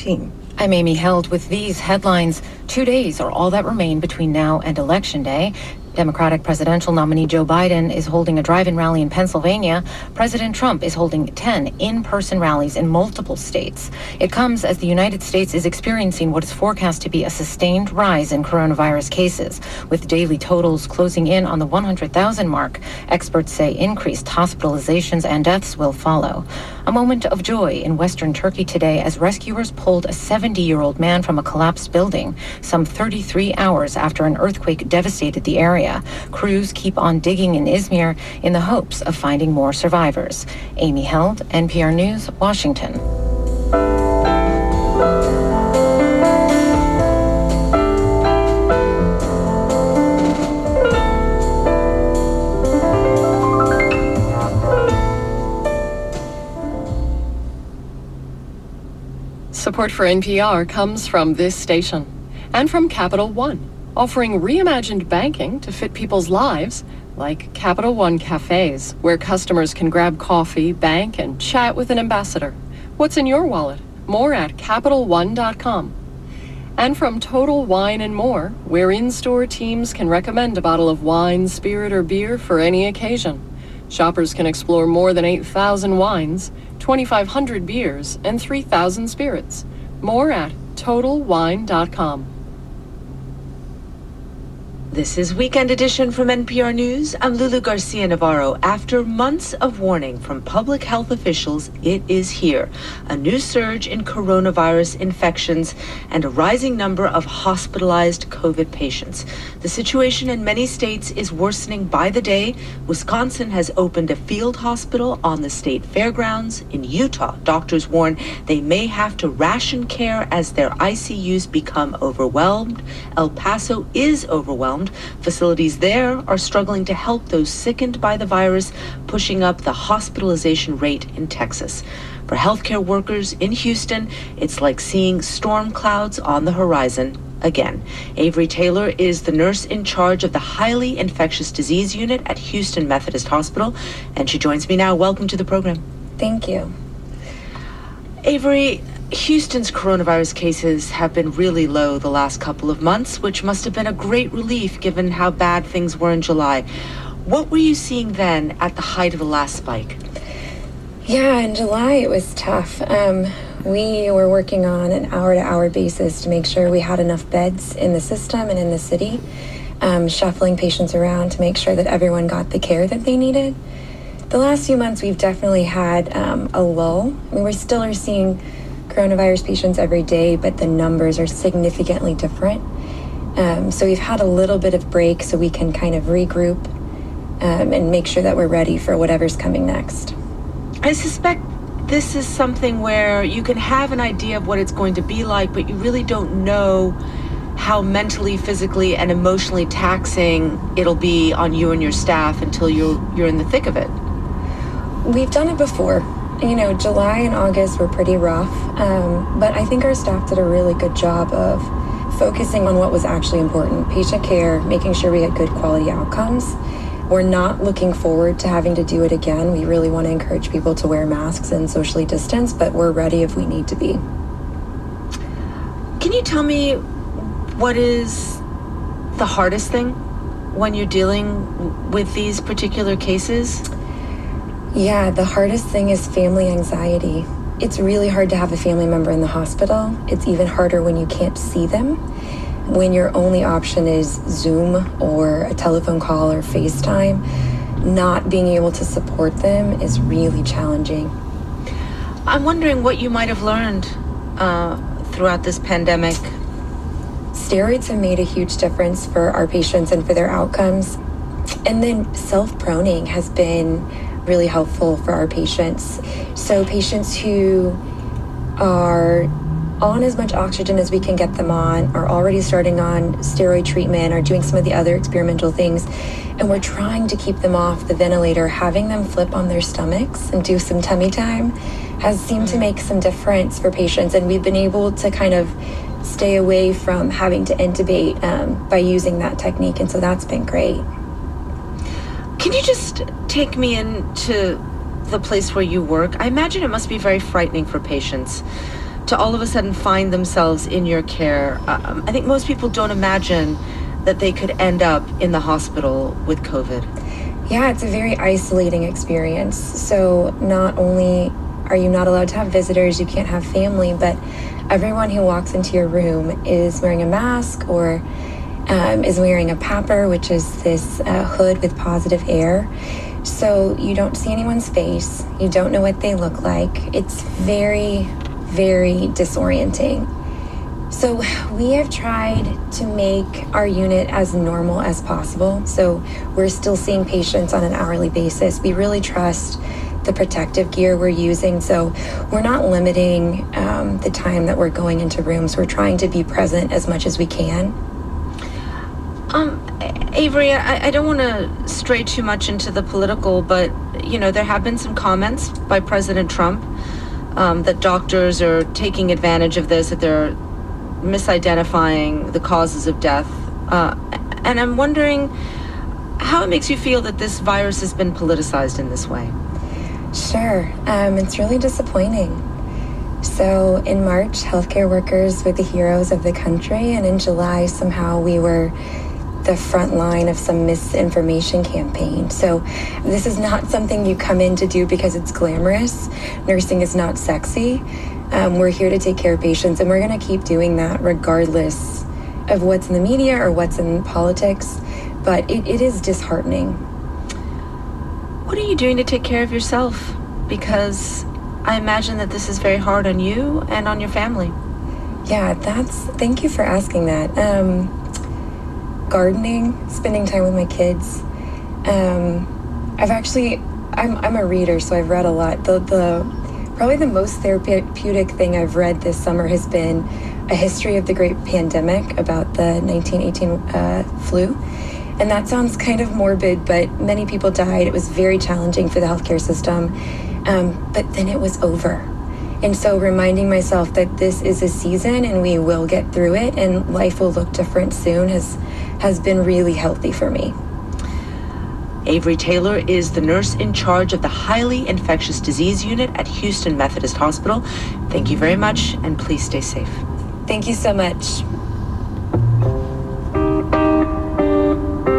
team. I'm Amy Held with these headlines. 2 days are all that remain between now and Election Day. Democratic presidential nominee Joe Biden is holding a drive-in rally in Pennsylvania. President Trump is holding 10 in-person rallies in multiple states. It comes as the United States is experiencing what is forecast to be a sustained rise in coronavirus cases, with daily totals closing in on the 100,000 mark. Experts say increased hospitalizations and deaths will follow. A moment of joy in western Turkey today as rescuers pulled a 70-year-old man from a collapsed building some 33 hours after an earthquake devastated the area. Crews keep on digging in Izmir in the hopes of finding more survivors. Amy Held, NPR News, Washington. Support for NPR comes from this station and from Capital One, offering reimagined banking to fit people's lives, like Capital One cafes, where customers can grab coffee, bank, and chat with an ambassador. What's in your wallet? More at CapitalOne.com. And from Total Wine & More, where in-store teams can recommend a bottle of wine, spirit, or beer for any occasion. Shoppers can explore more than 8,000 wines, 2,500 beers, and 3,000 spirits. More at TotalWine.com. This is Weekend Edition from NPR News. I'm Lulu Garcia Navarro. After months of warning from public health officials, it is here. A new surge in coronavirus infections and a rising number of hospitalized COVID patients. The situation in many states is worsening by the day. Wisconsin has opened a field hospital on the state fairgrounds. In Utah, doctors warn they may have to ration care as their ICUs become overwhelmed. El Paso is overwhelmed. Facilities there are struggling to help those sickened by the virus, pushing up the hospitalization rate in Texas. For healthcare workers in Houston, it's like seeing storm clouds on the horizon again. Avery Taylor is the nurse in charge of the highly infectious disease unit at Houston Methodist Hospital, and she joins me now. Welcome to the program. Thank you. Avery, Houston's coronavirus cases have been really low the last couple of months, which must have been a great relief given how bad things were in July. What were you seeing then at the height of the last spike? Yeah, in July it was tough. We were working on an hour-to-hour basis to make sure we had enough beds in the system and in the city, shuffling patients around to make sure that everyone got the care that they needed. The last few months we've definitely had a lull. I mean, we still are seeing coronavirus patients every day, but the numbers are significantly different. So we've had a little bit of break so we can kind of regroup and make sure that we're ready for whatever's coming next. I suspect this is something where you can have an idea of what it's going to be like, but you really don't know how mentally, physically, and emotionally taxing it'll be on you and your staff until you're in the thick of it. We've done it before. You know, July and August were pretty rough, but I think our staff did a really good job of focusing on what was actually important: patient care, making sure we had good quality outcomes. We're not looking forward to having to do it again. We really want to encourage people to wear masks and socially distance, but we're ready if we need to be. Can you tell me what is the hardest thing when you're dealing with these particular cases? Yeah, the hardest thing is family anxiety. It's really hard to have a family member in the hospital. It's even harder when you can't see them. When your only option is Zoom or a telephone call or FaceTime, not being able to support them is really challenging. I'm wondering what you might have learned throughout this pandemic. Steroids have made a huge difference for our patients and for their outcomes. And then self-proning has been really helpful for our patients. So patients who are on as much oxygen as we can get them on, are already starting on steroid treatment, are doing some of the other experimental things, and we're trying to keep them off the ventilator. Having them flip on their stomachs and do some tummy time has seemed to make some difference for patients, and we've been able to kind of stay away from having to intubate by using that technique, and so that's been great. Can you just take me into the place where you work? I imagine it must be very frightening for patients to all of a sudden find themselves in your care. I think most people don't imagine that they could end up in the hospital with COVID. Yeah, it's a very isolating experience. So not only are you not allowed to have visitors, you can't have family, but everyone who walks into your room is wearing a mask or is wearing a PAPR, which is this hood with positive air. So you don't see anyone's face. You don't know what they look like. It's very, very disorienting. So we have tried to make our unit as normal as possible. So we're still seeing patients on an hourly basis. We really trust the protective gear we're using. So we're not limiting the time that we're going into rooms. We're trying to be present as much as we can. Avery, I don't want to stray too much into the political, but, you know, there have been some comments by President Trump that doctors are taking advantage of this, that they're misidentifying the causes of death. And I'm wondering how it makes you feel that this virus has been politicized in this way. Sure. It's really disappointing. So in March, healthcare workers were the heroes of the country, and in July, somehow we were the front line of some misinformation campaign. So this is not something you come in to do because it's glamorous. Nursing is not sexy. We're here to take care of patients, and we're going to keep doing that regardless of what's in the media or what's in politics. But it is disheartening. What are you doing to take care of yourself? Because I imagine that this is very hard on you and on your family. Yeah, thank you for asking that. Gardening, spending time with my kids. I'm a reader, so I've read a lot. Probably the most therapeutic thing I've read this summer has been A History of the Great Pandemic about the 1918 flu. And that sounds kind of morbid, but many people died. It was very challenging for the healthcare system. But then it was over. And so reminding myself that this is a season and we will get through it and life will look different soon has been really healthy for me. Avery Taylor is the nurse in charge of the highly infectious disease unit at Houston Methodist Hospital. Thank you very much, and please stay safe. Thank you so much.